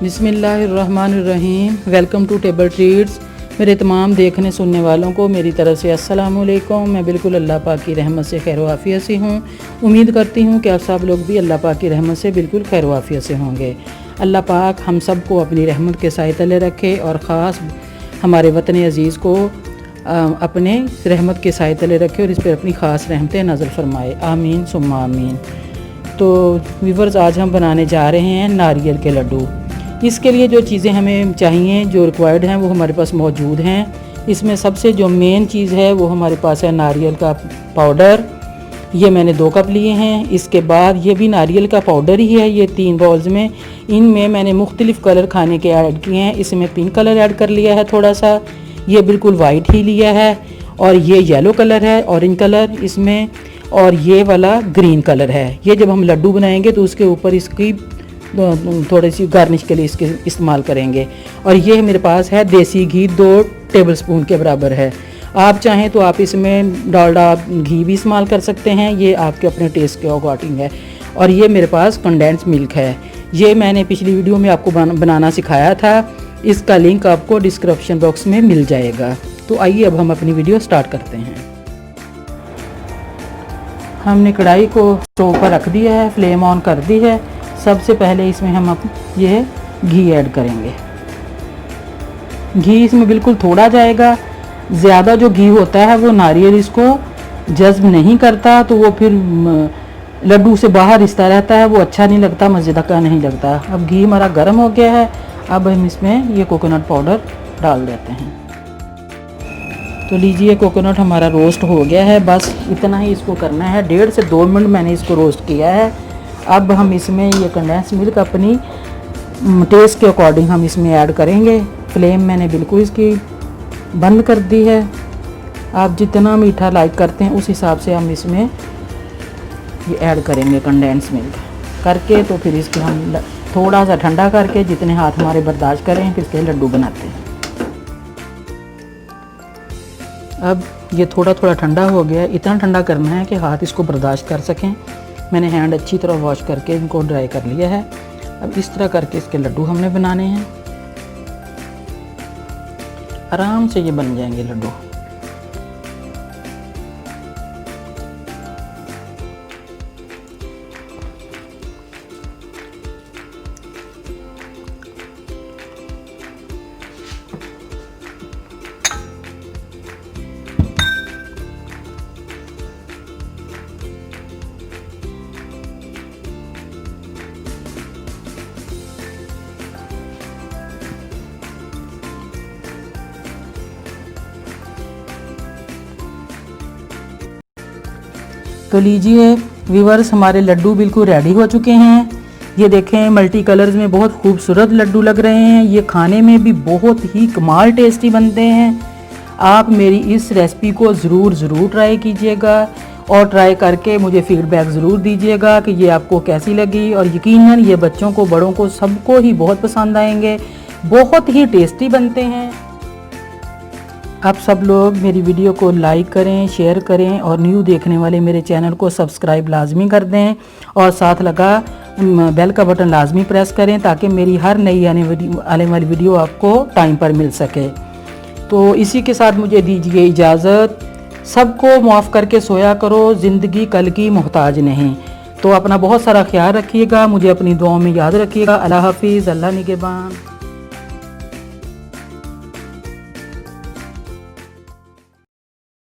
बिस्मिल्लाहिर्रहमानिर्रहीम। Welcome to table treats. मेरे तमाम देखने सुनने वालों को मेरी तरफ से अस्सलाम वालेकुम। मैं बिल्कुल अल्लाह पाक की रहमत से खैर वाफियत से हूँ। उम्मीद करती हूँ कि आप सब लोग भी अल्लाह पाक की रहमत से बिल्कुल खैर वाफियत से होंगे। अल्लाह पाक हम सब को अपनी रहमत के साए तले रखे और ख़ास हमारे वतन अज़ीज़ को अपने रहमत के साए तले रखे और इस पर अपनी ख़ास रहमतें नाज़िल फरमाए। आमीन सुम्मा आमीन। तो व्यूअर्स, आज हम बनाने जा रहे हैं नारियल के लड्डू। इसके लिए जो चीज़ें हमें चाहिए, जो रिक्वायर्ड हैं, वो हमारे पास मौजूद हैं। इसमें सबसे जो मेन चीज़ है वो हमारे पास है नारियल का पाउडर। ये मैंने 2 कप लिए हैं। इसके बाद ये भी नारियल का पाउडर ही है, ये 3 बाउल्स में। इनमें मैंने मुख्तलिफ़ कलर खाने के ऐड किए हैं। इसमें पिंक कलर ऐड कर लिया है थोड़ा सा, ये बिल्कुल वाइट ही लिया है, और ये येलो कलर है, ऑरेंज कलर इसमें, और ये वाला ग्रीन कलर है। ये जब हम लड्डू बनाएंगे तो उसके ऊपर इसकी थोड़ी सी गार्निश के लिए इसके इस्तेमाल करेंगे। और ये मेरे पास है देसी घी, 2 टेबलस्पून के बराबर है। आप चाहें तो आप इसमें डालडा घी भी इस्तेमाल कर सकते हैं, ये आपके अपने टेस्ट के अकॉर्डिंग है। और ये मेरे पास कंडेंस मिल्क है, ये मैंने पिछली वीडियो में आपको बनाना सिखाया था। इसका लिंक आपको डिस्क्रिप्शन बॉक्स में मिल जाएगा। तो आइए अब हम अपनी वीडियो स्टार्ट करते हैं। हमने कढ़ाई को स्टोव पर रख दिया है, फ्लेम ऑन कर दी है। सबसे पहले इसमें हम ये घी ऐड करेंगे। घी इसमें बिल्कुल थोड़ा जाएगा। ज़्यादा जो घी होता है वो नारियल इसको जज्ब नहीं करता, तो वो फिर लड्डू से बाहर रिश्ता रहता है, वो अच्छा नहीं लगता, मज़ेदार नहीं लगता। अब घी हमारा गर्म हो गया है, अब हम इसमें ये कोकोनट पाउडर डाल देते हैं। तो लीजिए, कोकोनट हमारा रोस्ट हो गया है। बस इतना ही इसको करना है। 1.5 से 2 मिनट मैंने इसको रोस्ट किया है। अब हम इसमें ये कंडेंस मिल्क अपनी टेस्ट के अकॉर्डिंग हम इसमें ऐड करेंगे। फ्लेम मैंने बिल्कुल इसकी बंद कर दी है। आप जितना मीठा लाइक करते हैं उस हिसाब से हम इसमें ये ऐड करेंगे कंडेंस मिल्क करके। तो फिर इसके हम थोड़ा सा ठंडा करके, जितने हाथ हमारे बर्दाश्त करें, फिर इसके लड्डू बनाते हैं। अब ये थोड़ा थोड़ा ठंडा हो गया। इतना ठंडा करना है कि हाथ इसको बर्दाश्त कर सकें। मैंने हैंड अच्छी तरह वॉश करके इनको ड्राई कर लिया है। अब इस तरह करके इसके लड्डू हमने बनाने हैं। आराम से ये बन जाएंगे लड्डू। तो लीजिए व्यूअर्स, हमारे लड्डू बिल्कुल रेडी हो चुके हैं। ये देखें, मल्टी कलर्स में बहुत खूबसूरत लड्डू लग रहे हैं। ये खाने में भी बहुत ही कमाल टेस्टी बनते हैं। आप मेरी इस रेसिपी को ज़रूर ट्राई कीजिएगा और ट्राई करके मुझे फीडबैक ज़रूर दीजिएगा कि ये आपको कैसी लगी। और यकीनन ये बच्चों को, बड़ों को, सबको ही बहुत पसंद आएंगे। बहुत ही टेस्टी बनते हैं। आप सब लोग मेरी वीडियो को लाइक करें, शेयर करें और न्यू देखने वाले मेरे चैनल को सब्सक्राइब लाजमी कर दें और साथ लगा बेल का बटन लाजमी प्रेस करें, ताकि मेरी हर नई आने वाली वीडियो आपको टाइम पर मिल सके। तो इसी के साथ मुझे दीजिए इजाज़त। सबको माफ़ करके सोया करो, ज़िंदगी कल की मोहताज नहीं। तो अपना बहुत सारा ख्याल रखिएगा, मुझे अपनी दुआओं में याद रखिएगा। अल्लाह हाफिज़, अल्लाह निगहबान।